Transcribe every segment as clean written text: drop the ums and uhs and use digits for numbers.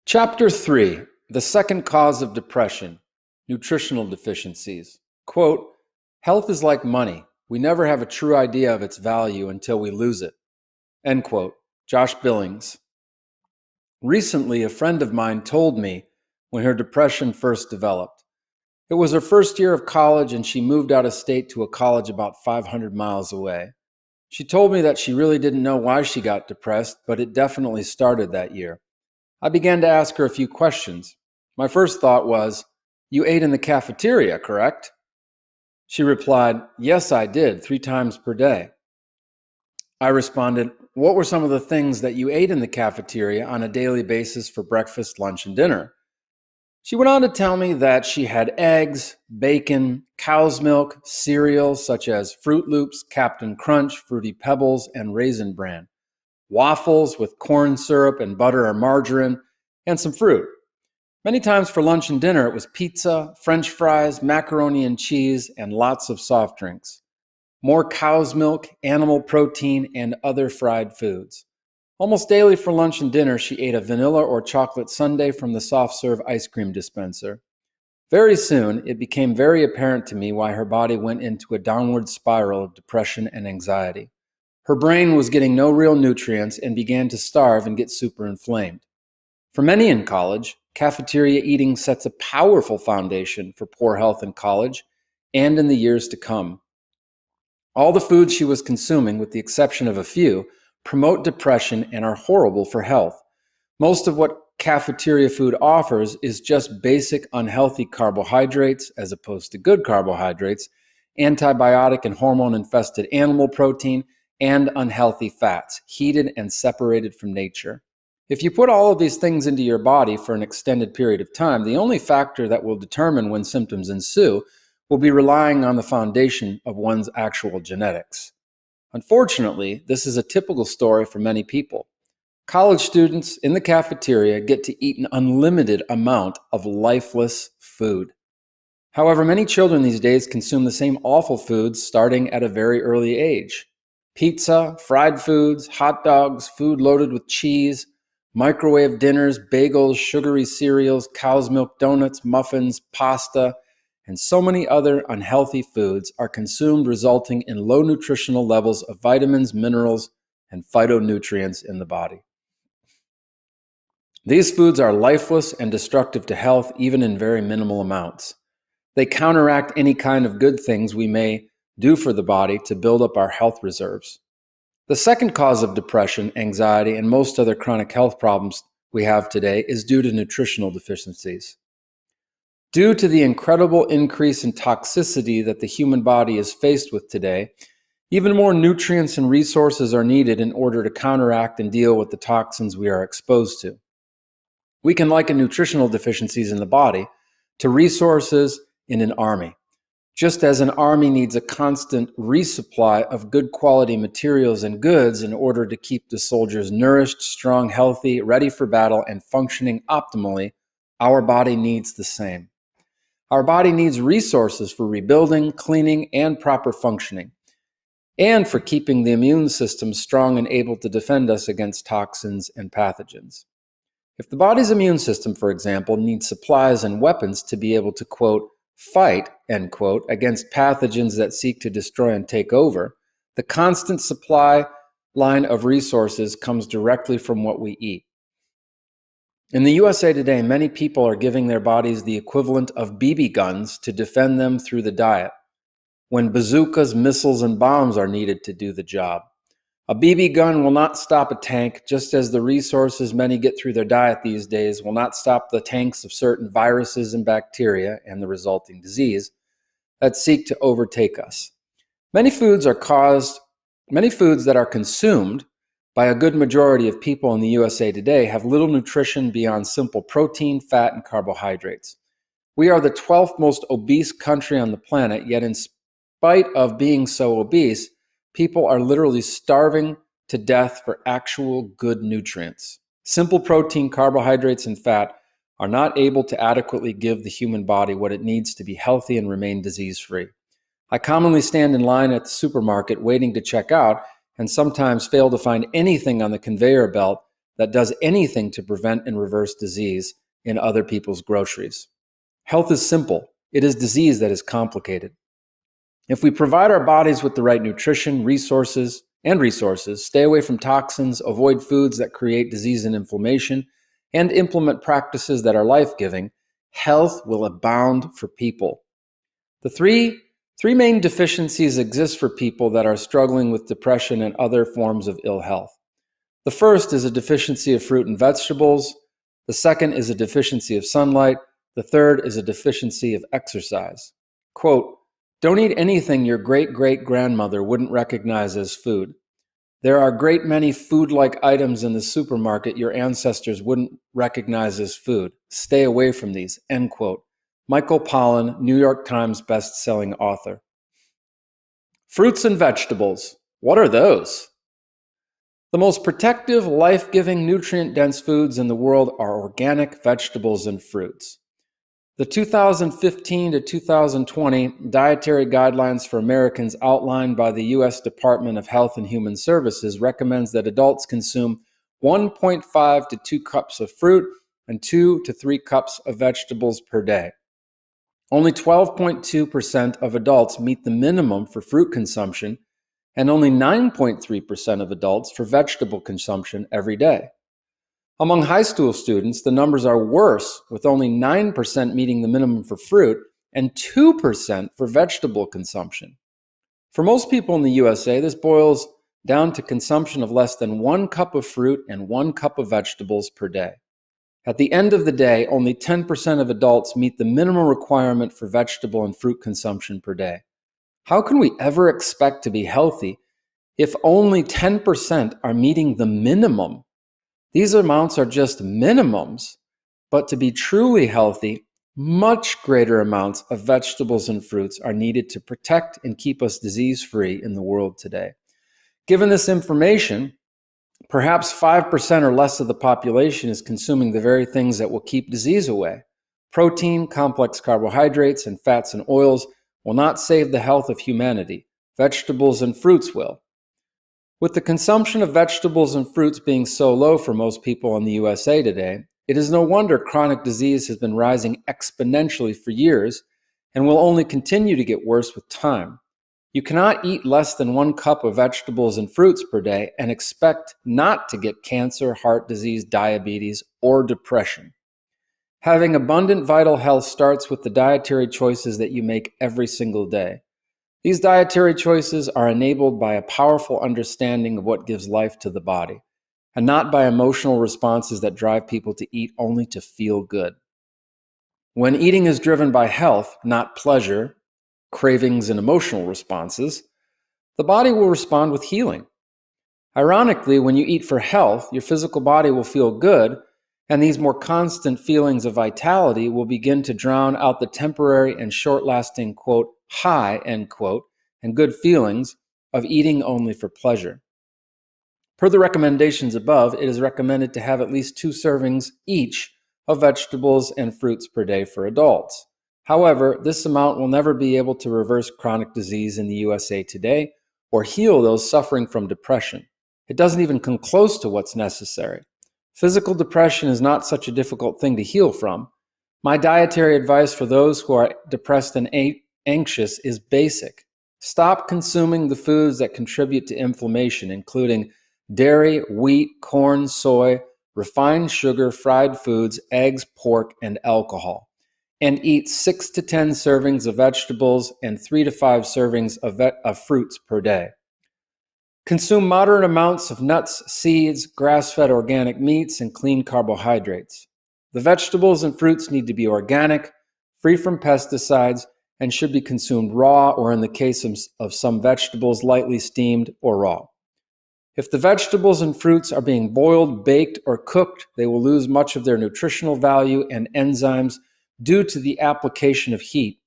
Chapter 3, The Second Cause of Depression, Nutritional Deficiencies. Quote, health is like money. We never have a true idea of its value until we lose it. End quote. Josh Billings. Recently, a friend of mine told me when her depression first developed. It was her first year of college and she moved out of state to a college about 500 miles away. She told me that she really didn't know why she got depressed, but it definitely started that year. I began to ask her a few questions. My first thought was, "You ate in the cafeteria, correct?" She replied, "Yes, I did, 3 times per day." I responded, "What were some of the things that you ate in the cafeteria on a daily basis for breakfast, lunch, and dinner?" She went on to tell me that she had eggs, bacon, cow's milk, cereals such as Fruit Loops, Captain Crunch, Fruity Pebbles, and Raisin Bran, waffles with corn syrup and butter or margarine, and some fruit. Many times for lunch and dinner, it was pizza, French fries, macaroni and cheese, and lots of soft drinks. More cow's milk, animal protein, and other fried foods. Almost daily for lunch and dinner, she ate a vanilla or chocolate sundae from the soft-serve ice cream dispenser. Very soon, it became very apparent to me why her body went into a downward spiral of depression and anxiety. Her brain was getting no real nutrients and began to starve and get super inflamed. For many in college, cafeteria eating sets a powerful foundation for poor health in college and in the years to come. All the foods she was consuming, with the exception of a few, promote depression and are horrible for health. Most of what cafeteria food offers is just basic unhealthy carbohydrates as opposed to good carbohydrates, antibiotic and hormone-infested animal protein, and unhealthy fats, heated and separated from nature. If you put all of these things into your body for an extended period of time, the only factor that will determine when symptoms ensue will be relying on the foundation of one's actual genetics. Unfortunately, this is a typical story for many people. College students in the cafeteria get to eat an unlimited amount of lifeless food. However, many children these days consume the same awful foods starting at a very early age. Pizza, fried foods, hot dogs, food loaded with cheese, microwave dinners, bagels, sugary cereals, cow's milk donuts, muffins, pasta, and so many other unhealthy foods are consumed, resulting in low nutritional levels of vitamins, minerals, and phytonutrients in the body. These foods are lifeless and destructive to health, even in very minimal amounts. They counteract any kind of good things we may do for the body to build up our health reserves. The second cause of depression, anxiety, and most other chronic health problems we have today is due to nutritional deficiencies. Due to the incredible increase in toxicity that the human body is faced with today, even more nutrients and resources are needed in order to counteract and deal with the toxins we are exposed to. We can liken nutritional deficiencies in the body to resources in an army. Just as an army needs a constant resupply of good quality materials and goods in order to keep the soldiers nourished, strong, healthy, ready for battle, and functioning optimally, our body needs the same. Our body needs resources for rebuilding, cleaning, and proper functioning, and for keeping the immune system strong and able to defend us against toxins and pathogens. If the body's immune system, for example, needs supplies and weapons to be able to, quote, fight, end quote, against pathogens that seek to destroy and take over, the constant supply line of resources comes directly from what we eat. In the USA today, many people are giving their bodies the equivalent of BB guns to defend them through the diet, when bazookas, missiles, and bombs are needed to do the job. A BB gun will not stop a tank, just as the resources many get through their diet these days will not stop the tanks of certain viruses and bacteria and the resulting disease that seek to overtake us. Many foods that are consumed by a good majority of people in the USA today have little nutrition beyond simple protein, fat, and carbohydrates. We are the 12th most obese country on the planet, yet in spite of being so obese, people are literally starving to death for actual good nutrients. Simple protein, carbohydrates, and fat are not able to adequately give the human body what it needs to be healthy and remain disease-free. I commonly stand in line at the supermarket waiting to check out and sometimes fail to find anything on the conveyor belt that does anything to prevent and reverse disease in other people's groceries. Health is simple. It is disease that is complicated. If we provide our bodies with the right nutrition, resources, stay away from toxins, avoid foods that create disease and inflammation, and implement practices that are life-giving, health will abound for people. The three main deficiencies exist for people that are struggling with depression and other forms of ill health. The first is a deficiency of fruit and vegetables. The second is a deficiency of sunlight. The third is a deficiency of exercise. Quote, "Don't eat anything your great-great-grandmother wouldn't recognize as food. There are a great many food-like items in the supermarket your ancestors wouldn't recognize as food. Stay away from these." End quote. Michael Pollan, New York Times best-selling author. Fruits and vegetables. What are those? The most protective, life-giving, nutrient-dense foods in the world are organic vegetables and fruits. The 2015 to 2020 Dietary Guidelines for Americans outlined by the U.S. Department of Health and Human Services recommends that adults consume 1.5 to 2 cups of fruit and 2 to 3 cups of vegetables per day. Only 12.2% of adults meet the minimum for fruit consumption, and only 9.3% of adults for vegetable consumption every day. Among high school students, the numbers are worse, with only 9% meeting the minimum for fruit and 2% for vegetable consumption. For most people in the USA, this boils down to consumption of less than 1 cup of fruit and 1 cup of vegetables per day. At the end of the day, only 10% of adults meet the minimum requirement for vegetable and fruit consumption per day. How can we ever expect to be healthy if only 10% are meeting the minimum? These amounts are just minimums, but to be truly healthy, much greater amounts of vegetables and fruits are needed to protect and keep us disease-free in the world today. Given this information, perhaps 5% or less of the population is consuming the very things that will keep disease away. Protein, complex carbohydrates, and fats and oils will not save the health of humanity. Vegetables and fruits will. With the consumption of vegetables and fruits being so low for most people in the USA today, it is no wonder chronic disease has been rising exponentially for years and will only continue to get worse with time. You cannot eat less than 1 cup of vegetables and fruits per day and expect not to get cancer, heart disease, diabetes, or depression. Having abundant vital health starts with the dietary choices that you make every single day. These dietary choices are enabled by a powerful understanding of what gives life to the body, and not by emotional responses that drive people to eat only to feel good. When eating is driven by health, not pleasure, cravings, and emotional responses, the body will respond with healing. Ironically, when you eat for health, your physical body will feel good, and these more constant feelings of vitality will begin to drown out the temporary and short-lasting, quote, high, end quote, and good feelings of eating only for pleasure. Per the recommendations above, it is recommended to have at least 2 servings each of vegetables and fruits per day for adults. However, this amount will never be able to reverse chronic disease in the USA today or heal those suffering from depression. It doesn't even come close to what's necessary. Physical depression is not such a difficult thing to heal from. My dietary advice for those who are depressed and anxious is basic. Stop consuming the foods that contribute to inflammation, including dairy, wheat, corn, soy, refined sugar, fried foods, eggs, pork, and alcohol. And eat 6 to 10 servings of vegetables and 3 to 5 servings of fruits per day. Consume moderate amounts of nuts, seeds, grass-fed organic meats, and clean carbohydrates. The vegetables and fruits need to be organic, free from pesticides, and should be consumed raw or, in the case of some vegetables, lightly steamed or raw. If the vegetables and fruits are being boiled, baked, or cooked, they will lose much of their nutritional value and enzymes due to the application of heat.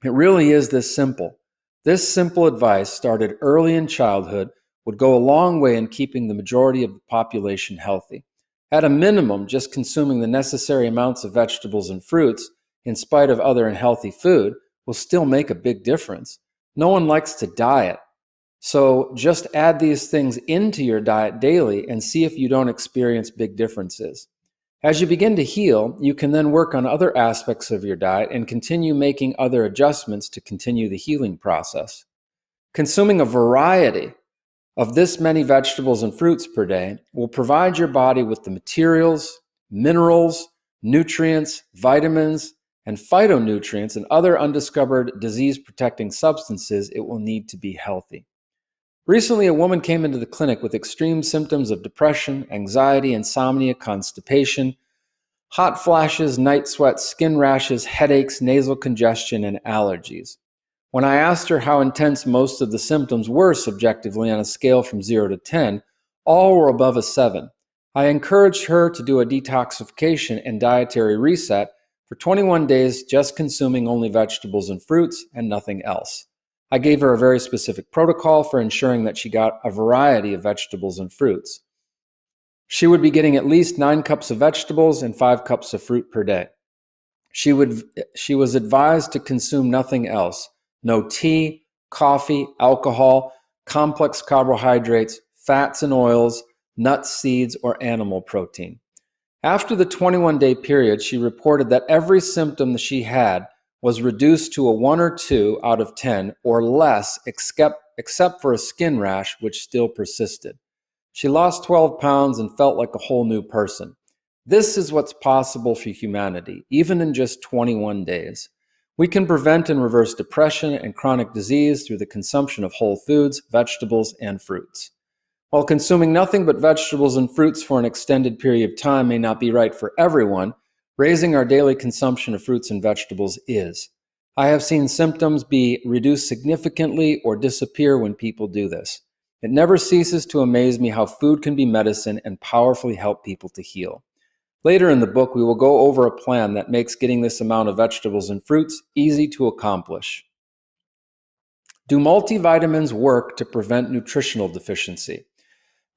It really is this simple. This simple advice, started early in childhood, would go a long way in keeping the majority of the population healthy. At a minimum, just consuming the necessary amounts of vegetables and fruits, in spite of other unhealthy food, will still make a big difference. No one likes to diet, So just add these things into your diet daily and see if you don't experience big differences. As you begin to heal, you can then work on other aspects of your diet and continue making other adjustments to continue the healing process. Consuming a variety of this many vegetables and fruits per day will provide your body with the materials, minerals, nutrients, vitamins, and phytonutrients and other undiscovered disease-protecting substances it will need to be healthy. Recently, a woman came into the clinic with extreme symptoms of depression, anxiety, insomnia, constipation, hot flashes, night sweats, skin rashes, headaches, nasal congestion, and allergies. When I asked her how intense most of the symptoms were subjectively on a scale from 0 to 10, all were above a 7. I encouraged her to do a detoxification and dietary reset for 21 days, just consuming only vegetables and fruits and nothing else. I gave her a very specific protocol for ensuring that she got a variety of vegetables and fruits. She would be getting at least 9 cups of vegetables and 5 cups of fruit per day. She was advised to consume nothing else. No tea, coffee, alcohol, complex carbohydrates, fats and oils, nuts, seeds, or animal protein. After the 21-day period, she reported that every symptom that she had was reduced to a 1 or 2 out of 10 or less, except for a skin rash, which still persisted. She lost 12 pounds and felt like a whole new person. This is what's possible for humanity, even in just 21 days. We can prevent and reverse depression and chronic disease through the consumption of whole foods, vegetables, and fruits. While consuming nothing but vegetables and fruits for an extended period of time may not be right for everyone, raising our daily consumption of fruits and vegetables is. I have seen symptoms be reduced significantly or disappear when people do this. It never ceases to amaze me how food can be medicine and powerfully help people to heal. Later in the book, we will go over a plan that makes getting this amount of vegetables and fruits easy to accomplish. Do multivitamins work to prevent nutritional deficiency?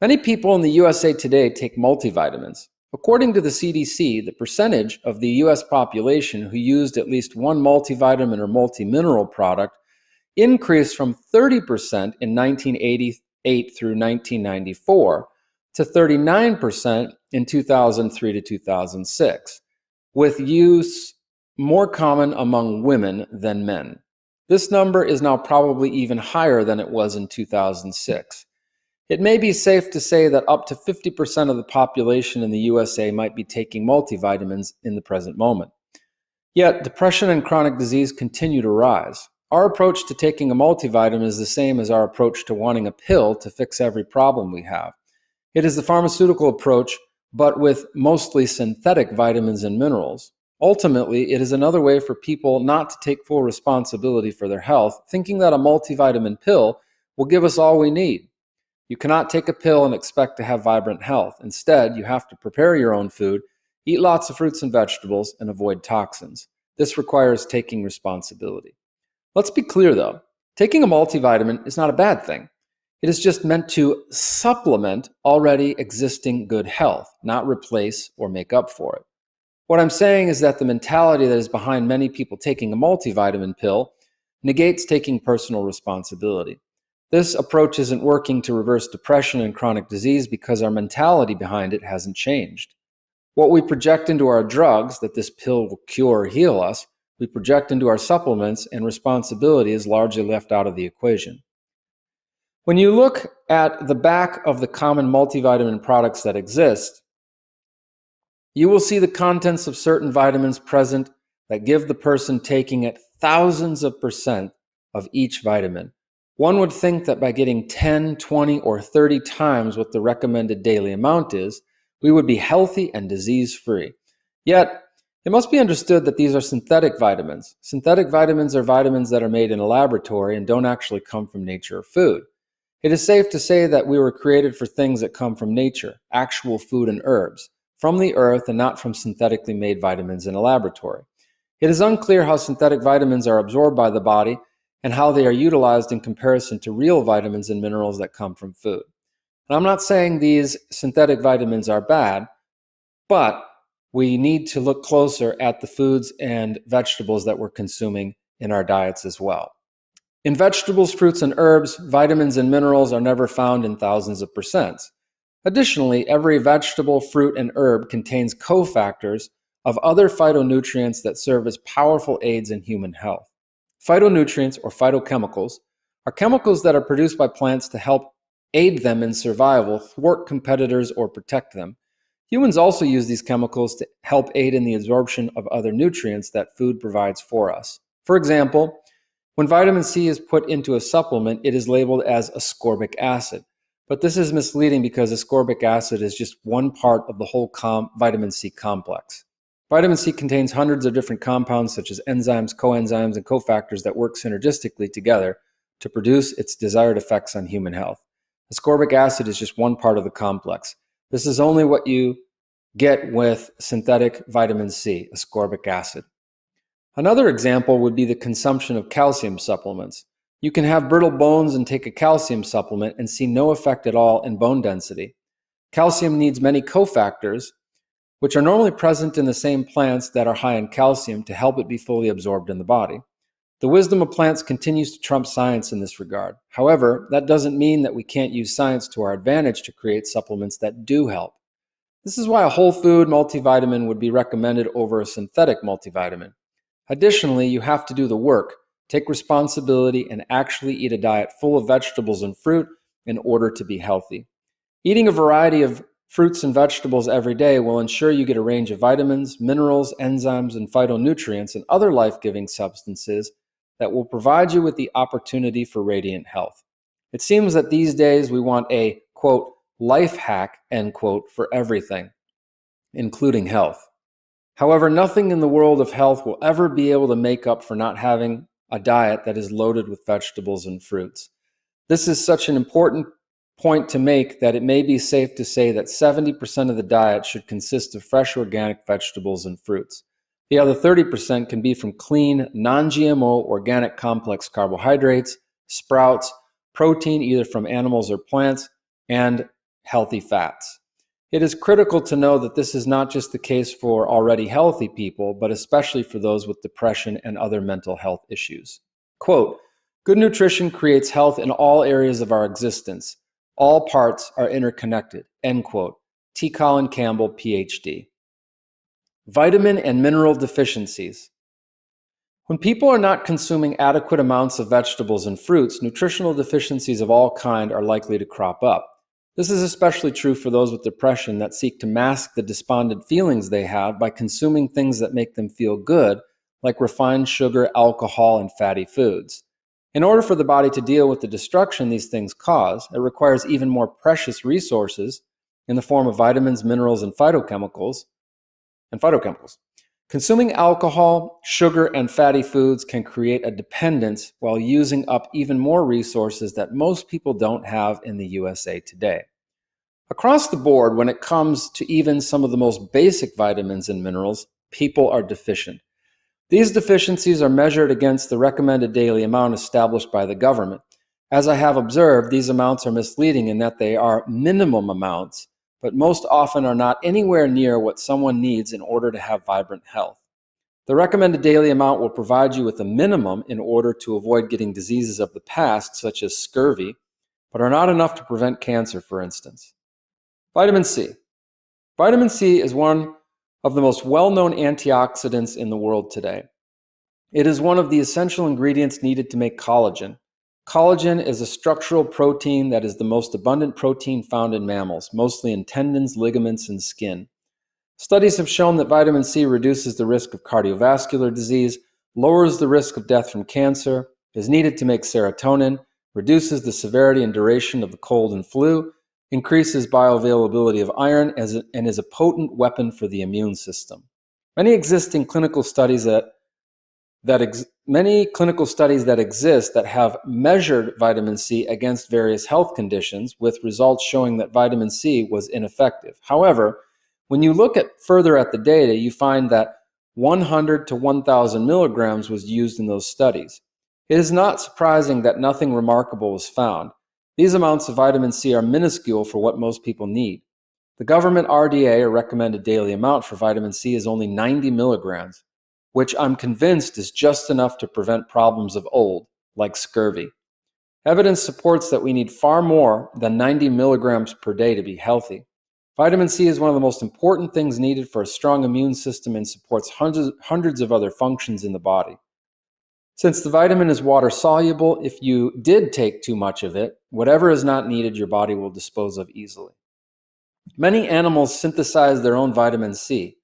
Many people in the USA today take multivitamins. According to the CDC, the percentage of the US population who used at least one multivitamin or multimineral product increased from 30% in 1988 through 1994 to 39% in 2003 to 2006, with use more common among women than men. This number is now probably even higher than it was in 2006. It may be safe to say that up to 50% of the population in the USA might be taking multivitamins in the present moment. Yet, depression and chronic disease continue to rise. Our approach to taking a multivitamin is the same as our approach to wanting a pill to fix every problem we have. It is the pharmaceutical approach, but with mostly synthetic vitamins and minerals. Ultimately, it is another way for people not to take full responsibility for their health, thinking that a multivitamin pill will give us all we need. You cannot take a pill and expect to have vibrant health. Instead, you have to prepare your own food, eat lots of fruits and vegetables, and avoid toxins. This requires taking responsibility. Let's be clear though, taking a multivitamin is not a bad thing. It is just meant to supplement already existing good health, not replace or make up for it. What I'm saying is that the mentality that is behind many people taking a multivitamin pill negates taking personal responsibility. This approach isn't working to reverse depression and chronic disease because our mentality behind it hasn't changed. What we project into our drugs, that this pill will cure or heal us, we project into our supplements, and responsibility is largely left out of the equation. When you look at the back of the common multivitamin products that exist, you will see the contents of certain vitamins present that give the person taking it thousands of percent of each vitamin. One would think that by getting 10, 20, or 30 times what the recommended daily amount is, we would be healthy and disease-free. Yet, it must be understood that these are synthetic vitamins. Synthetic vitamins are vitamins that are made in a laboratory and don't actually come from nature or food. It is safe to say that we were created for things that come from nature, actual food and herbs, from the earth and not from synthetically made vitamins in a laboratory. It is unclear how synthetic vitamins are absorbed by the body and how they are utilized in comparison to real vitamins and minerals that come from food. And I'm not saying these synthetic vitamins are bad, but we need to look closer at the foods and vegetables that we're consuming in our diets as well. In vegetables, fruits, and herbs, vitamins and minerals are never found in thousands of percents. Additionally, every vegetable, fruit, and herb contains cofactors of other phytonutrients that serve as powerful aids in human health. Phytonutrients, or phytochemicals, are chemicals that are produced by plants to help aid them in survival, thwart competitors, or protect them. Humans also use these chemicals to help aid in the absorption of other nutrients that food provides for us. For example, when vitamin C is put into a supplement, it is labeled as ascorbic acid. But this is misleading because ascorbic acid is just one part of the whole vitamin C complex. Vitamin C contains hundreds of different compounds such as enzymes, coenzymes, and cofactors that work synergistically together to produce its desired effects on human health. Ascorbic acid is just one part of the complex. This is only what you get with synthetic vitamin C, ascorbic acid. Another example would be the consumption of calcium supplements. You can have brittle bones and take a calcium supplement and see no effect at all in bone density. Calcium needs many cofactors, which are normally present in the same plants that are high in calcium to help it be fully absorbed in the body. The wisdom of plants continues to trump science in this regard. However, that doesn't mean that we can't use science to our advantage to create supplements that do help. This is why a whole food multivitamin would be recommended over a synthetic multivitamin. Additionally, you have to do the work, take responsibility, and actually eat a diet full of vegetables and fruit in order to be healthy. Eating a variety of fruits and vegetables every day will ensure you get a range of vitamins, minerals, enzymes, and phytonutrients and other life-giving substances that will provide you with the opportunity for radiant health. It seems that these days we want a, quote, life hack, end quote, for everything, including health. However, nothing in the world of health will ever be able to make up for not having a diet that is loaded with vegetables and fruits. This is such an important point to make that it may be safe to say that 70% of the diet should consist of fresh organic vegetables and fruits. The other 30% can be from clean, non-GMO organic complex carbohydrates, sprouts, protein either from animals or plants, and healthy fats. It is critical to know that this is not just the case for already healthy people, but especially for those with depression and other mental health issues. Quote, good nutrition creates health in all areas of our existence. All parts are interconnected, end quote. T. Colin Campbell, PhD. Vitamin and mineral deficiencies. When people are not consuming adequate amounts of vegetables and fruits, nutritional deficiencies of all kinds are likely to crop up. This is especially true for those with depression that seek to mask the despondent feelings they have by consuming things that make them feel good, like refined sugar, alcohol, and fatty foods. In order for the body to deal with the destruction these things cause, it requires even more precious resources in the form of vitamins, minerals, and phytochemicals. Consuming alcohol, sugar, and fatty foods can create a dependence while using up even more resources that most people don't have in the USA today. Across the board, when it comes to even some of the most basic vitamins and minerals, people are deficient. These deficiencies are measured against the recommended daily amount established by the government. As I have observed, these amounts are misleading in that they are minimum amounts, but most often are not anywhere near what someone needs in order to have vibrant health. The recommended daily amount will provide you with a minimum in order to avoid getting diseases of the past, such as scurvy, but are not enough to prevent cancer, for instance. Vitamin C. Vitamin C is one of the most well-known antioxidants in the world today. It is one of the essential ingredients needed to make collagen. Collagen is a structural protein that is the most abundant protein found in mammals, mostly in tendons, ligaments, and skin. Studies have shown that vitamin C reduces the risk of cardiovascular disease, lowers the risk of death from cancer, is needed to make serotonin, reduces the severity and duration of the cold and flu, increases bioavailability of iron, and is a potent weapon for the immune system. Many clinical studies that exist that have measured vitamin C against various health conditions, with results showing that vitamin C was ineffective. However, when you look further at the data, you find that 100 to 1,000 milligrams was used in those studies. It is not surprising that nothing remarkable was found. These amounts of vitamin C are minuscule for what most people need. The government RDA, or recommended daily amount for vitamin C, is only 90 milligrams, which I'm convinced is just enough to prevent problems of old, like scurvy. Evidence supports that we need far more than 90 milligrams per day to be healthy. Vitamin C is one of the most important things needed for a strong immune system and supports hundreds of other functions in the body. Since the vitamin is water soluble, if you did take too much of it, whatever is not needed, your body will dispose of easily. Many animals synthesize their own vitamin C.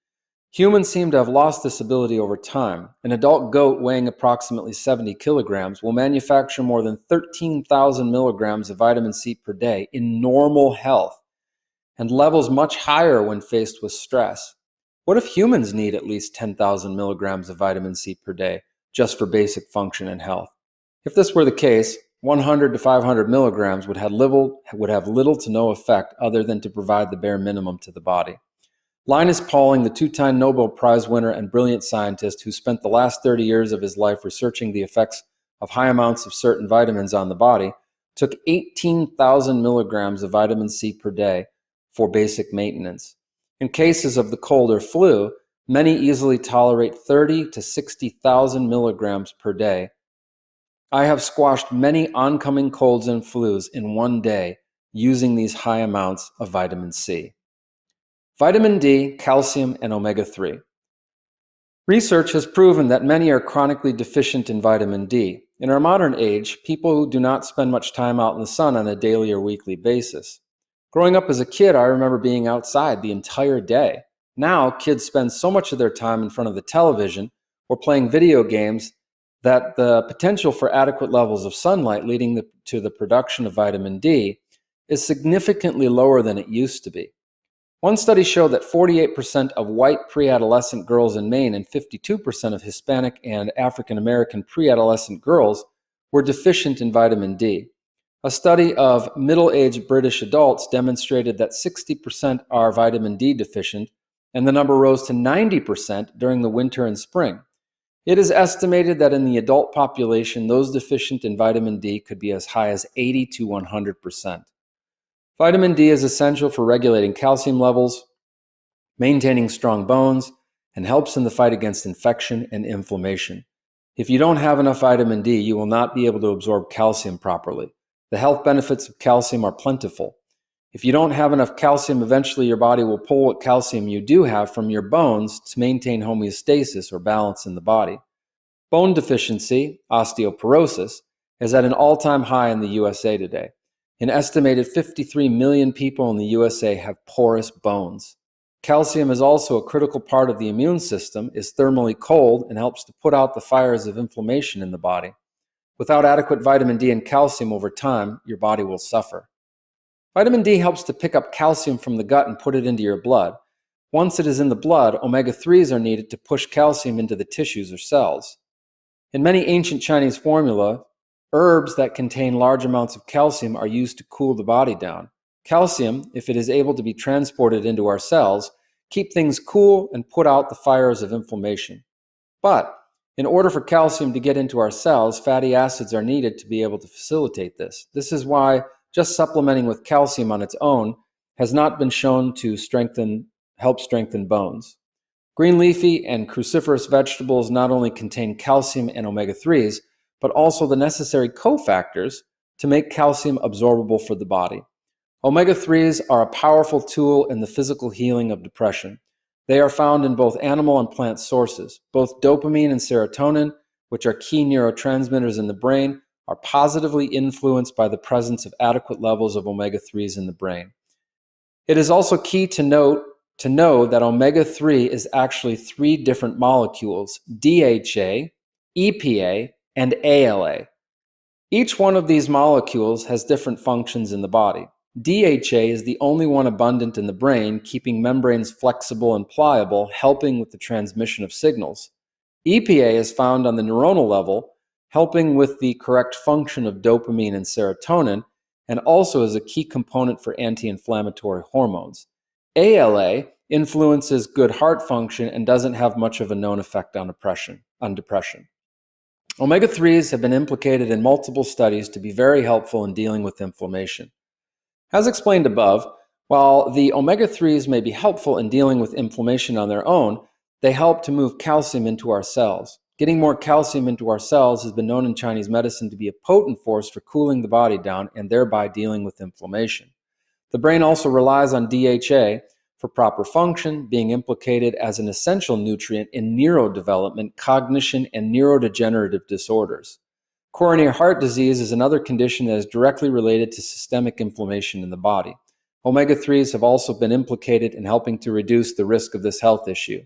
Humans seem to have lost this ability over time. An adult goat weighing approximately 70 kilograms will manufacture more than 13,000 milligrams of vitamin C per day in normal health, and levels much higher when faced with stress. What if humans need at least 10,000 milligrams of vitamin C per day just for basic function and health? If this were the case, 100 to 500 milligrams would have little to no effect other than to provide the bare minimum to the body. Linus Pauling, the two-time Nobel Prize winner and brilliant scientist who spent the last 30 years of his life researching the effects of high amounts of certain vitamins on the body, took 18,000 milligrams of vitamin C per day for basic maintenance. In cases of the cold or flu, many easily tolerate 30 to 60,000 milligrams per day. I have squashed many oncoming colds and flus in one day using these high amounts of vitamin C. Vitamin D, calcium, and omega-3. Research has proven that many are chronically deficient in vitamin D. In our modern age, people do not spend much time out in the sun on a daily or weekly basis. Growing up as a kid, I remember being outside the entire day. Now, kids spend so much of their time in front of the television or playing video games that the potential for adequate levels of sunlight leading to the production of vitamin D is significantly lower than it used to be. One study showed that 48% of white pre-adolescent girls in Maine and 52% of Hispanic and African American pre-adolescent girls were deficient in vitamin D. A study of middle-aged British adults demonstrated that 60% are vitamin D deficient, and the number rose to 90% during the winter and spring. It is estimated that in the adult population, those deficient in vitamin D could be as high as 80 to 100%. Vitamin D is essential for regulating calcium levels, maintaining strong bones, and helps in the fight against infection and inflammation. If you don't have enough vitamin D, you will not be able to absorb calcium properly. The health benefits of calcium are plentiful. If you don't have enough calcium, eventually your body will pull what calcium you do have from your bones to maintain homeostasis or balance in the body. Bone deficiency, osteoporosis, is at an all-time high in the USA today. An estimated 53 million people in the USA have porous bones. Calcium is also a critical part of the immune system, is thermally cold, and helps to put out the fires of inflammation in the body. Without adequate vitamin D and calcium over time, your body will suffer. Vitamin D helps to pick up calcium from the gut and put it into your blood. Once it is in the blood, omega-3s are needed to push calcium into the tissues or cells. In many ancient Chinese formula, herbs that contain large amounts of calcium are used to cool the body down. Calcium, if it is able to be transported into our cells, keep things cool and put out the fires of inflammation. But in order for calcium to get into our cells, fatty acids are needed to be able to facilitate this. This is why just supplementing with calcium on its own has not been shown to help strengthen bones. Green leafy and cruciferous vegetables not only contain calcium and omega-3s, but also the necessary cofactors to make calcium absorbable for the body. Omega-3s are a powerful tool in the physical healing of depression. They are found in both animal and plant sources. Both dopamine and serotonin, which are key neurotransmitters in the brain, are positively influenced by the presence of adequate levels of omega-3s in the brain. It is also key to know that omega-3 is actually three different molecules: DHA, EPA, and ALA. Each one of these molecules has different functions in the body. DHA is the only one abundant in the brain, keeping membranes flexible and pliable, helping with the transmission of signals. EPA is found on the neuronal level, helping with the correct function of dopamine and serotonin, and also is a key component for anti-inflammatory hormones. ALA influences good heart function and doesn't have much of a known effect on depression. Omega-3s have been implicated in multiple studies to be very helpful in dealing with inflammation. As explained above, while the omega-3s may be helpful in dealing with inflammation on their own, they help to move calcium into our cells. Getting more calcium into our cells has been known in Chinese medicine to be a potent force for cooling the body down and thereby dealing with inflammation. The brain also relies on DHA for proper function, being implicated as an essential nutrient in neurodevelopment, cognition, and neurodegenerative disorders. Coronary heart disease is another condition that is directly related to systemic inflammation in the body. Omega-3s have also been implicated in helping to reduce the risk of this health issue.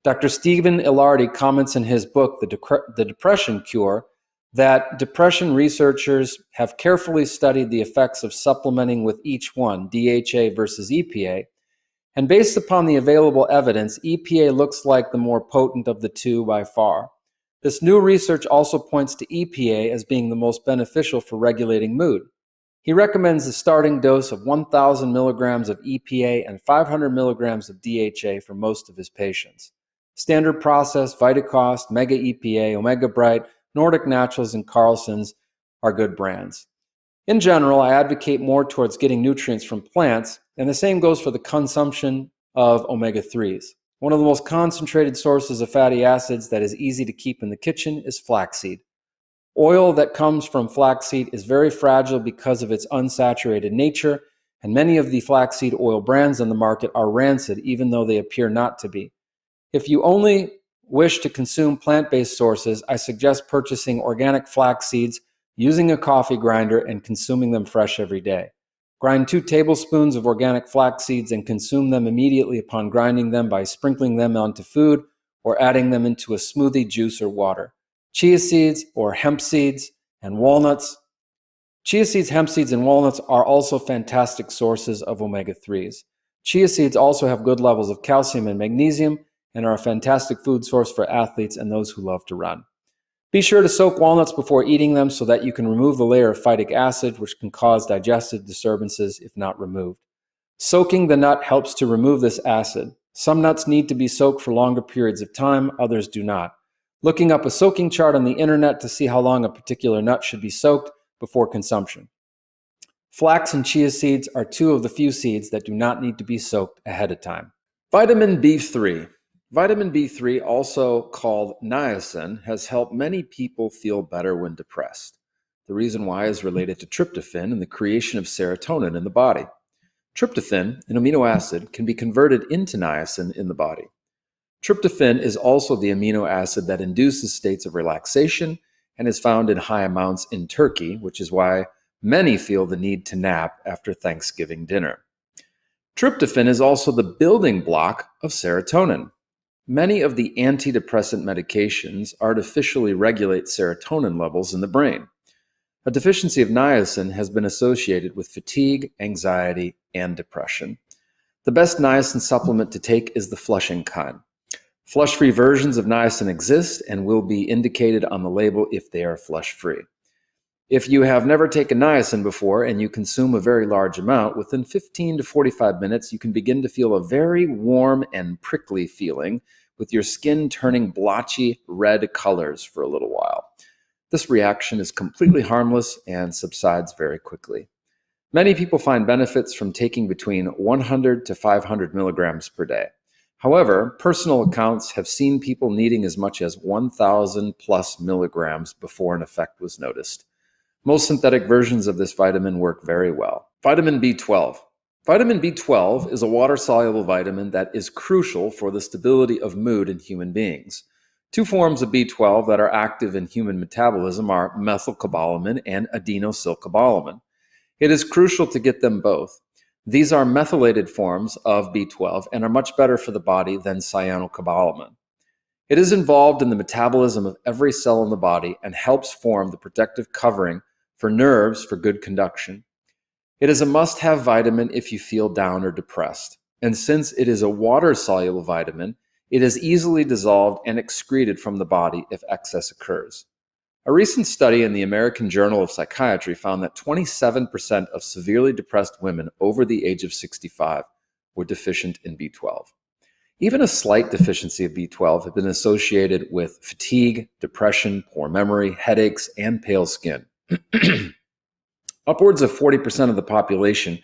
Dr. Stephen Ilardi comments in his book, The Depression Cure, that depression researchers have carefully studied the effects of supplementing with each one, DHA versus EPA, and based upon the available evidence, EPA looks like the more potent of the two by far. This new research also points to EPA as being the most beneficial for regulating mood. He recommends a starting dose of 1,000 milligrams of EPA and 500 milligrams of DHA for most of his patients. Standard Process, Vitacost, Mega EPA, Omega Bright, Nordic Naturals, and Carlson's are good brands. In general, I advocate more towards getting nutrients from plants, and the same goes for the consumption of omega-3s. One of the most concentrated sources of fatty acids that is easy to keep in the kitchen is flaxseed. Oil that comes from flaxseed is very fragile because of its unsaturated nature, and many of the flaxseed oil brands on the market are rancid, even though they appear not to be. If you only wish to consume plant-based sources, I suggest purchasing organic flax seeds, using a coffee grinder, and consuming them fresh every day. Grind 2 tablespoons of organic flax seeds and consume them immediately upon grinding them by sprinkling them onto food or adding them into a smoothie, juice, or water. Chia seeds or hemp seeds and walnuts. Chia seeds, hemp seeds, and walnuts are also fantastic sources of omega-3s. Chia seeds also have good levels of calcium and magnesium and are a fantastic food source for athletes and those who love to run. Be sure to soak walnuts before eating them so that you can remove the layer of phytic acid, which can cause digestive disturbances if not removed. Soaking the nut helps to remove this acid. Some nuts need to be soaked for longer periods of time, others do not. Looking up a soaking chart on the internet to see how long a particular nut should be soaked before consumption. Flax and chia seeds are 2 of the few seeds that do not need to be soaked ahead of time. Vitamin B3. Vitamin B3, also called niacin, has helped many people feel better when depressed. The reason why is related to tryptophan and the creation of serotonin in the body. Tryptophan, an amino acid, can be converted into niacin in the body. Tryptophan is also the amino acid that induces states of relaxation and is found in high amounts in turkey, which is why many feel the need to nap after Thanksgiving dinner. Tryptophan is also the building block of serotonin. Many of the antidepressant medications artificially regulate serotonin levels in the brain. A deficiency of niacin has been associated with fatigue, anxiety, and depression. The best niacin supplement to take is the flushing kind. Flush-free versions of niacin exist and will be indicated on the label if they are flush-free. If you have never taken niacin before and you consume a very large amount, within 15 to 45 minutes, you can begin to feel a very warm and prickly feeling with your skin turning blotchy red colors for a little while. This reaction is completely harmless and subsides very quickly. Many people find benefits from taking between 100 to 500 milligrams per day. However, personal accounts have seen people needing as much as 1,000 plus milligrams before an effect was noticed. Most synthetic versions of this vitamin work very well. Vitamin B12. Vitamin B12 is a water-soluble vitamin that is crucial for the stability of mood in human beings. 2 forms of B12 that are active in human metabolism are methylcobalamin and adenosylcobalamin. It is crucial to get them both. These are methylated forms of B12 and are much better for the body than cyanocobalamin. It is involved in the metabolism of every cell in the body and helps form the protective covering for nerves for good conduction. It is a must-have vitamin if you feel down or depressed. And since it is a water-soluble vitamin, it is easily dissolved and excreted from the body if excess occurs. A recent study in the American Journal of Psychiatry found that 27% of severely depressed women over the age of 65 were deficient in B12. Even a slight deficiency of B12 has been associated with fatigue, depression, poor memory, headaches, and pale skin. Upwards of 40% of the population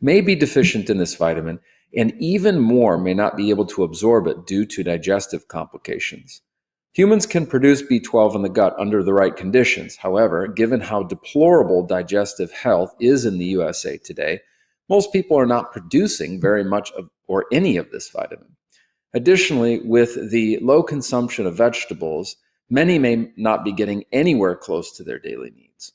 may be deficient in this vitamin, and even more may not be able to absorb it due to digestive complications. Humans can produce B12 in the gut under the right conditions. However, given how deplorable digestive health is in the USA today, most people are not producing very much of or any of this vitamin. Additionally, with the low consumption of vegetables, many may not be getting anywhere close to their daily needs.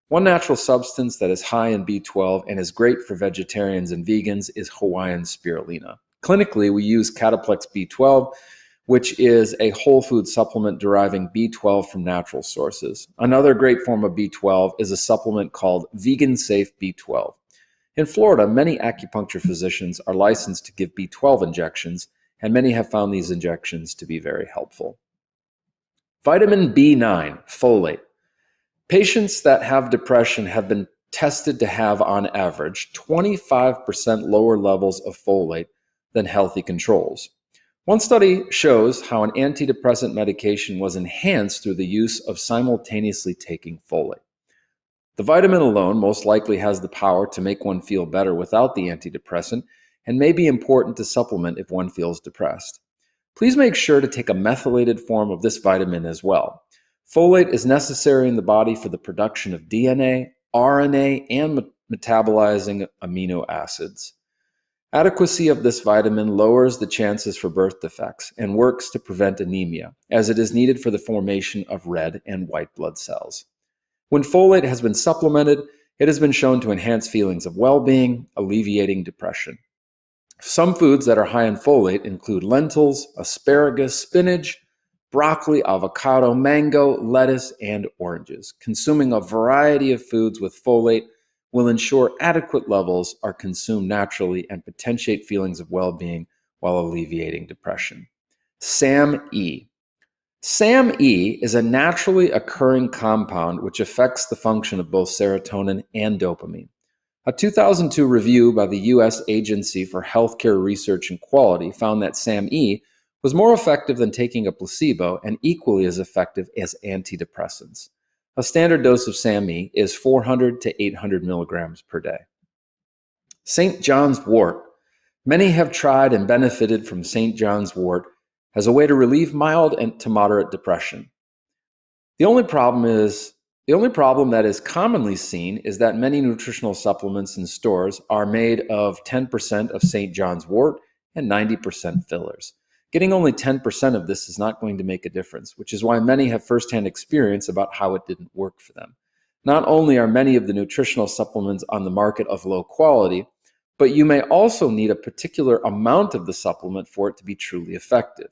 One natural substance that is high in B12 and is great for vegetarians and vegans is Hawaiian spirulina. Clinically, we use Cataplex B12, which is a whole food supplement deriving B12 from natural sources. Another great form of B12 is a supplement called Vegan Safe B12. In Florida, many acupuncture physicians are licensed to give B12 injections, and many have found these injections to be very helpful. Vitamin B9, folate. Patients that have depression have been tested to have, on average, 25% lower levels of folate than healthy controls. One study shows how an antidepressant medication was enhanced through the use of simultaneously taking folate. The vitamin alone most likely has the power to make one feel better without the antidepressant and may be important to supplement if one feels depressed. Please make sure to take a methylated form of this vitamin as well. Folate is necessary in the body for the production of DNA, RNA, and metabolizing amino acids. Adequacy of this vitamin lowers the chances for birth defects and works to prevent anemia, as it is needed for the formation of red and white blood cells. When folate has been supplemented, it has been shown to enhance feelings of well-being, alleviating depression. Some foods that are high in folate include lentils, asparagus, spinach, broccoli, avocado, mango, lettuce, and oranges. Consuming a variety of foods with folate will ensure adequate levels are consumed naturally and potentiate feelings of well-being while alleviating depression. SAM-E. SAM-E is a naturally occurring compound which affects the function of both serotonin and dopamine. A 2002 review by the U.S. Agency for Healthcare Research and Quality found that SAM-E was more effective than taking a placebo and equally as effective as antidepressants. A standard dose of SAM-E is 400 to 800 milligrams per day. St. John's wort. Many have tried and benefited from St. John's wort as a way to relieve mild and to moderate depression. The only problem that is commonly seen is that many nutritional supplements in stores are made of 10% of St. John's wort and 90% fillers. Getting only 10% of this is not going to make a difference, which is why many have firsthand experience about how it didn't work for them. Not only are many of the nutritional supplements on the market of low quality, but you may also need a particular amount of the supplement for it to be truly effective.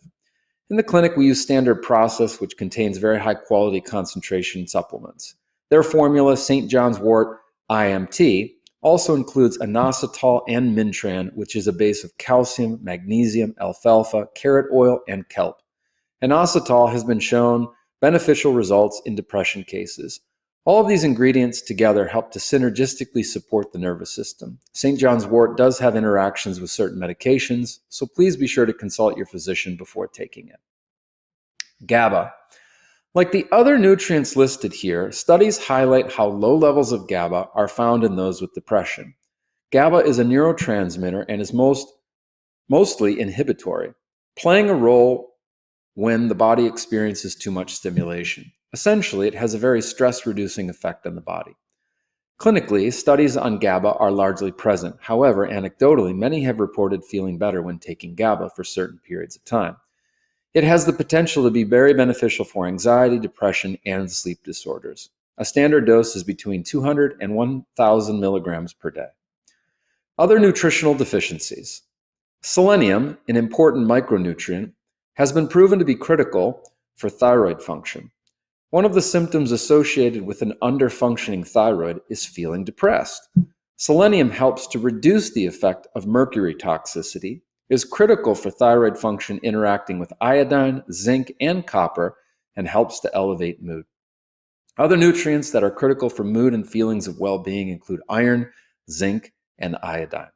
In the clinic, we use standard process, which contains very high quality concentration supplements. Their formula, St. John's wort IMT, also includes inositol and Mintran, which is a base of calcium, magnesium, alfalfa, carrot oil, and kelp. Inositol has been shown beneficial results in depression cases. All of these ingredients together help to synergistically support the nervous system. St. John's wort does have interactions with certain medications, so please be sure to consult your physician before taking it. GABA. Like the other nutrients listed here, studies highlight how low levels of GABA are found in those with depression. GABA is a neurotransmitter and is mostly inhibitory, playing a role when the body experiences too much stimulation. Essentially, it has a very stress-reducing effect on the body. Clinically, studies on GABA are largely present. However, anecdotally, many have reported feeling better when taking GABA for certain periods of time. It has the potential to be very beneficial for anxiety, depression, and sleep disorders. A standard dose is between 200 and 1,000 milligrams per day. Other nutritional deficiencies. Selenium, an important micronutrient, has been proven to be critical for thyroid function. One of the symptoms associated with an underfunctioning thyroid is feeling depressed. Selenium helps to reduce the effect of mercury toxicity, is critical for thyroid function interacting with iodine, zinc, and copper, and helps to elevate mood. Other nutrients that are critical for mood and feelings of well-being include iron, zinc, and iodine.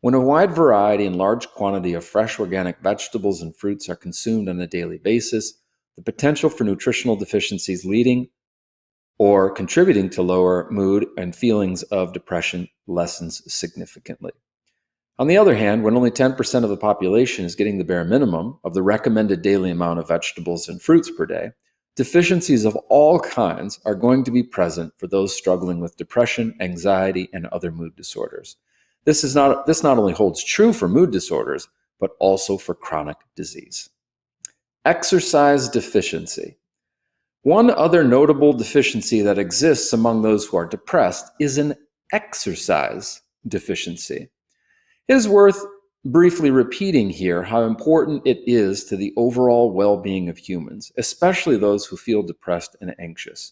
When a wide variety and large quantity of fresh organic vegetables and fruits are consumed on a daily basis, the potential for nutritional deficiencies leading or contributing to lower mood and feelings of depression lessens significantly. On the other hand, when only 10% of the population is getting the bare minimum of the recommended daily amount of vegetables and fruits per day, deficiencies of all kinds are going to be present for those struggling with depression, anxiety, and other mood disorders. This not only holds true for mood disorders, but also for chronic disease. Exercise deficiency. One other notable deficiency that exists among those who are depressed is an exercise deficiency. It is worth briefly repeating here how important it is to the overall well-being of humans, especially those who feel depressed and anxious.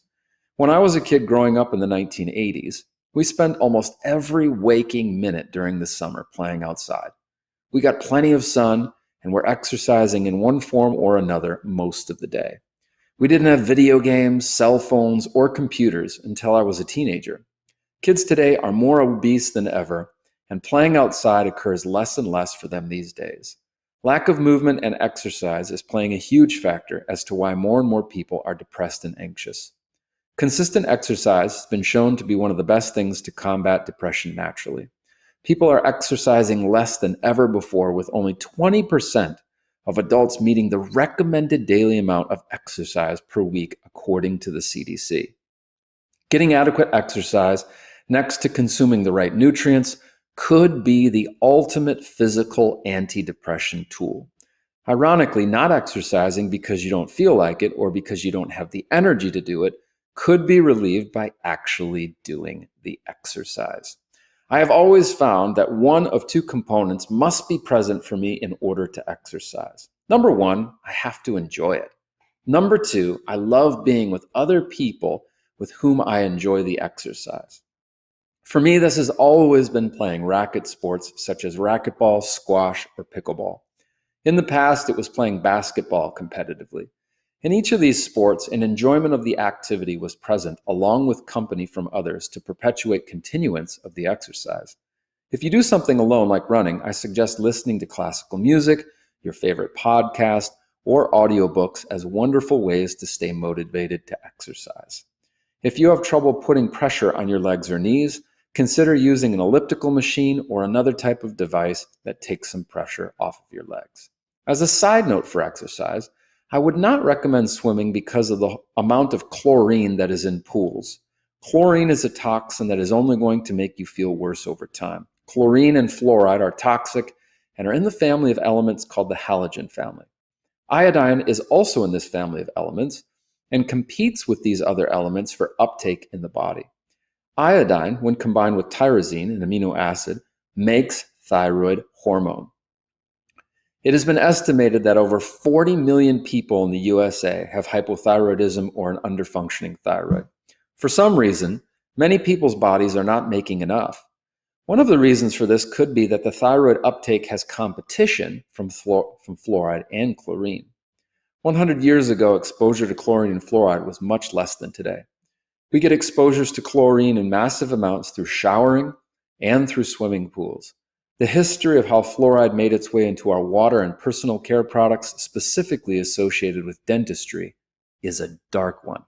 When I was a kid growing up in the 1980s, we spent almost every waking minute during the summer playing outside. We got plenty of sun and were exercising in one form or another most of the day. We didn't have video games, cell phones, or computers until I was a teenager. Kids today are more obese than ever, and playing outside occurs less and less for them these days. Lack of movement and exercise is playing a huge factor as to why more and more people are depressed and anxious. Consistent exercise has been shown to be one of the best things to combat depression naturally. People are exercising less than ever before, with only 20% of adults meeting the recommended daily amount of exercise per week, according to the CDC. Getting adequate exercise, next to consuming the right nutrients, could be the ultimate physical anti-depression tool. Ironically, not exercising because you don't feel like it or because you don't have the energy to do it could be relieved by actually doing the exercise. I have always found that one of two components must be present for me in order to exercise. Number one, I have to enjoy it. Number two, I love being with other people with whom I enjoy the exercise. For me, this has always been playing racket sports such as racquetball, squash, or pickleball. In the past, it was playing basketball competitively. In each of these sports, an enjoyment of the activity was present along with company from others to perpetuate continuance of the exercise. If you do something alone like running, I suggest listening to classical music, your favorite podcast, or audiobooks as wonderful ways to stay motivated to exercise. If you have trouble putting pressure on your legs or knees, consider using an elliptical machine or another type of device that takes some pressure off of your legs. As a side note for exercise, I would not recommend swimming because of the amount of chlorine that is in pools. Chlorine is a toxin that is only going to make you feel worse over time. Chlorine and fluoride are toxic and are in the family of elements called the halogen family. Iodine is also in this family of elements and competes with these other elements for uptake in the body. Iodine, when combined with tyrosine, an amino acid, makes thyroid hormone. It has been estimated that over 40 million people in the USA have hypothyroidism or an underfunctioning thyroid. For some reason, many people's bodies are not making enough. One of the reasons for this could be that the thyroid uptake has competition from fluoride and chlorine. 100 years ago, exposure to chlorine and fluoride was much less than today. We get exposures to chlorine in massive amounts through showering and through swimming pools. The history of how fluoride made its way into our water and personal care products, specifically associated with dentistry, is a dark one.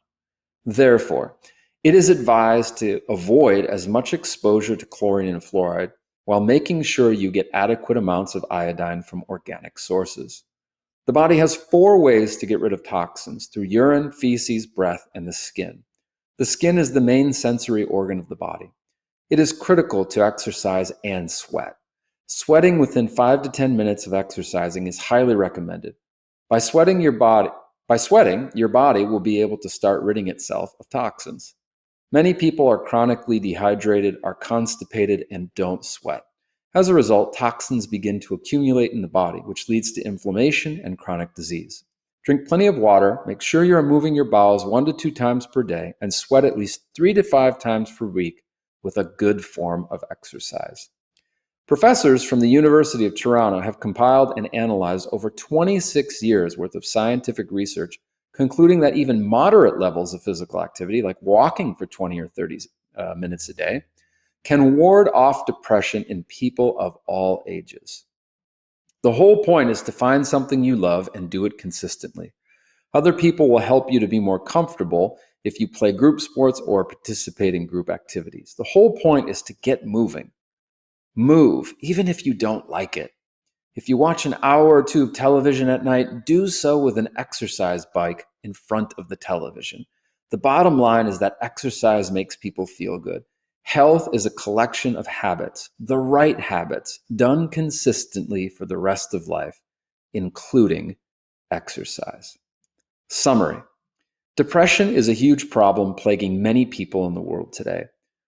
Therefore, it is advised to avoid as much exposure to chlorine and fluoride while making sure you get adequate amounts of iodine from organic sources. The body has 4 ways to get rid of toxins: through urine, feces, breath, and the skin. The skin is the main sensory organ of the body. It is critical to exercise and sweat. Sweating within 5 to 10 minutes of exercising is highly recommended. By sweating, your body will be able to start ridding itself of toxins. Many people are chronically dehydrated, are constipated, and don't sweat. As a result, toxins begin to accumulate in the body, which leads to inflammation and chronic disease. Drink plenty of water, make sure you are moving your bowels 1 to 2 times per day, and sweat at least 3 to 5 times per week with a good form of exercise. Professors from the University of Toronto have compiled and analyzed over 26 years worth of scientific research, concluding that even moderate levels of physical activity, like walking for 20 or 30 minutes a day, can ward off depression in people of all ages. The whole point is to find something you love and do it consistently. Other people will help you to be more comfortable if you play group sports or participate in group activities. The whole point is to get moving. Move, even if you don't like it. If you watch an hour or two of television at night, do so with an exercise bike in front of the television. The bottom line is that exercise makes people feel good. Health is a collection of habits, the right habits, done consistently for the rest of life, including exercise. Summary. Depression is a huge problem plaguing many people in the world today.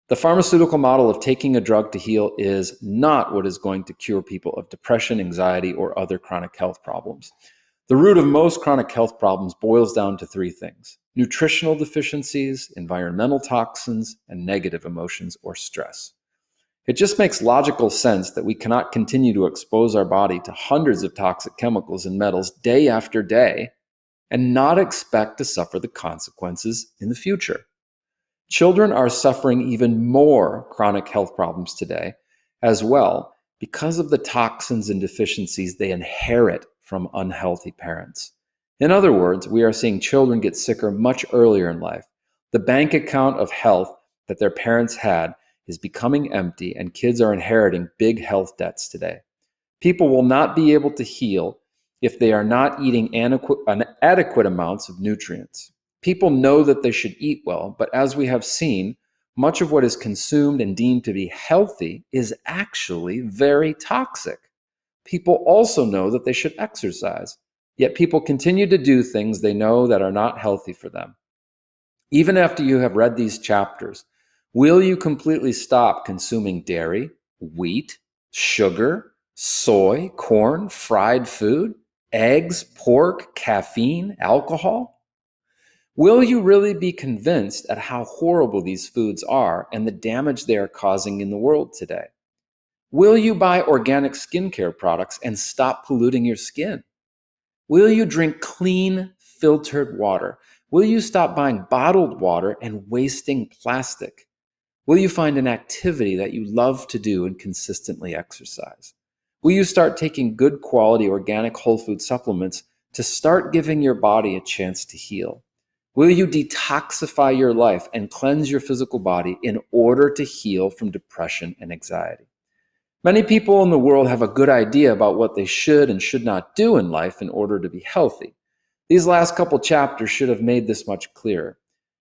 The pharmaceutical model of taking a drug to heal is not what is going to cure people of depression, anxiety, or other chronic health problems. The root of most chronic health problems boils down to three things: nutritional deficiencies, environmental toxins, and negative emotions or stress. It just makes logical sense that we cannot continue to expose our body to hundreds of toxic chemicals and metals day after day and not expect to suffer the consequences in the future. Children are suffering even more chronic health problems today as well because of the toxins and deficiencies they inherit from unhealthy parents. In other words, we are seeing children get sicker much earlier in life. The bank account of health that their parents had is becoming empty, and kids are inheriting big health debts today. People will not be able to heal if they are not eating adequate amounts of nutrients. People know that they should eat well, but as we have seen, much of what is consumed and deemed to be healthy is actually very toxic. People also know that they should exercise, yet people continue to do things they know that are not healthy for them. Even after you have read these chapters, will you completely stop consuming dairy, wheat, sugar, soy, corn, fried food, eggs, pork, caffeine, alcohol? Will you really be convinced at how horrible these foods are and the damage they are causing in the world today? Will you buy organic skincare products and stop polluting your skin? Will you drink clean, filtered water? Will you stop buying bottled water and wasting plastic? Will you find an activity that you love to do and consistently exercise? Will you start taking good quality organic whole food supplements to start giving your body a chance to heal? Will you detoxify your life and cleanse your physical body in order to heal from depression and anxiety? Many people in the world have a good idea about what they should and should not do in life in order to be healthy. These last couple chapters should have made this much clearer.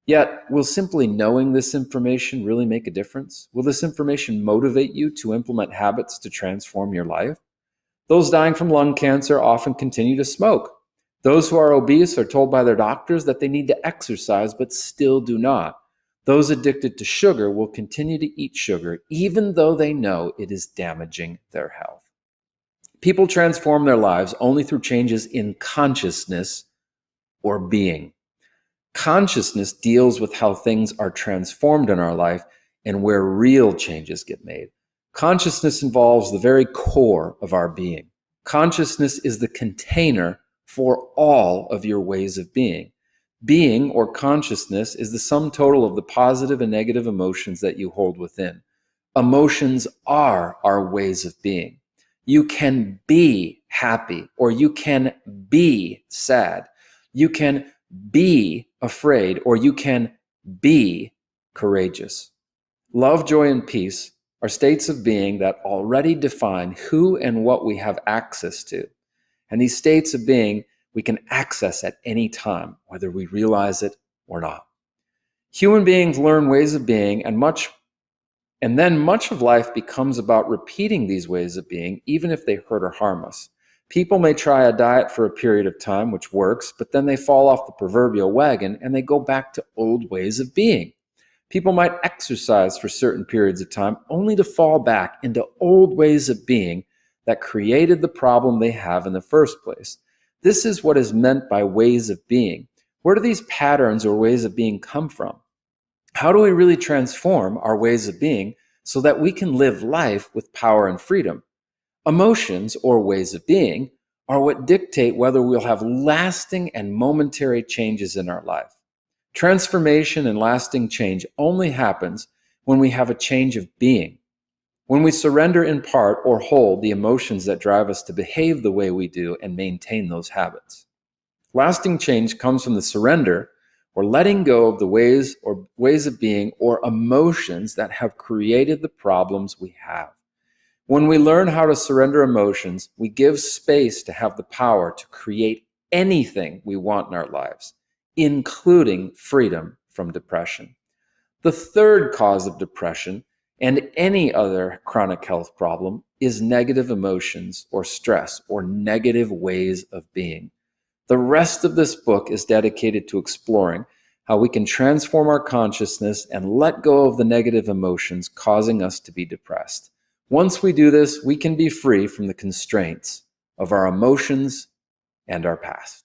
Yet, will simply knowing this information really make a difference? Will this information motivate you to implement habits to transform your life? Those dying from lung cancer often continue to smoke. Those who are obese are told by their doctors that they need to exercise but still do not. Those addicted to sugar will continue to eat sugar even though they know it is damaging their health. People transform their lives only through changes in consciousness or being. Consciousness deals with how things are transformed in our life and where real changes get made. Consciousness involves the very core of our being. Consciousness is the container for all of your ways of being. Being, or consciousness, is the sum total of the positive and negative emotions that you hold within. Emotions are our ways of being. You can be happy or you can be sad. You can be afraid or you can be courageous. Love, joy, and peace are states of being that already define who and what we have access to. And these states of being we can access at any time, whether we realize it or not. Human beings learn ways of being, and then much of life becomes about repeating these ways of being, even if they hurt or harm us. People may try a diet for a period of time, which works, but then they fall off the proverbial wagon and they go back to old ways of being. People might exercise for certain periods of time only to fall back into old ways of being that created the problem they have in the first place. This is what is meant by ways of being. Where do these patterns or ways of being come from? How do we really transform our ways of being so that we can live life with power and freedom? Emotions, or ways of being, are what dictate whether we'll have lasting and momentary changes in our life. Transformation and lasting change only happens when we have a change of being, when we surrender in part or whole the emotions that drive us to behave the way we do and maintain those habits. Lasting change comes from the surrender or letting go of the ways of being or emotions that have created the problems we have. When we learn how to surrender emotions, we give space to have the power to create anything we want in our lives, including freedom from depression. The third cause of depression and any other chronic health problem is negative emotions or stress or negative ways of being. The rest of this book is dedicated to exploring how we can transform our consciousness and let go of the negative emotions causing us to be depressed. Once we do this, we can be free from the constraints of our emotions and our past.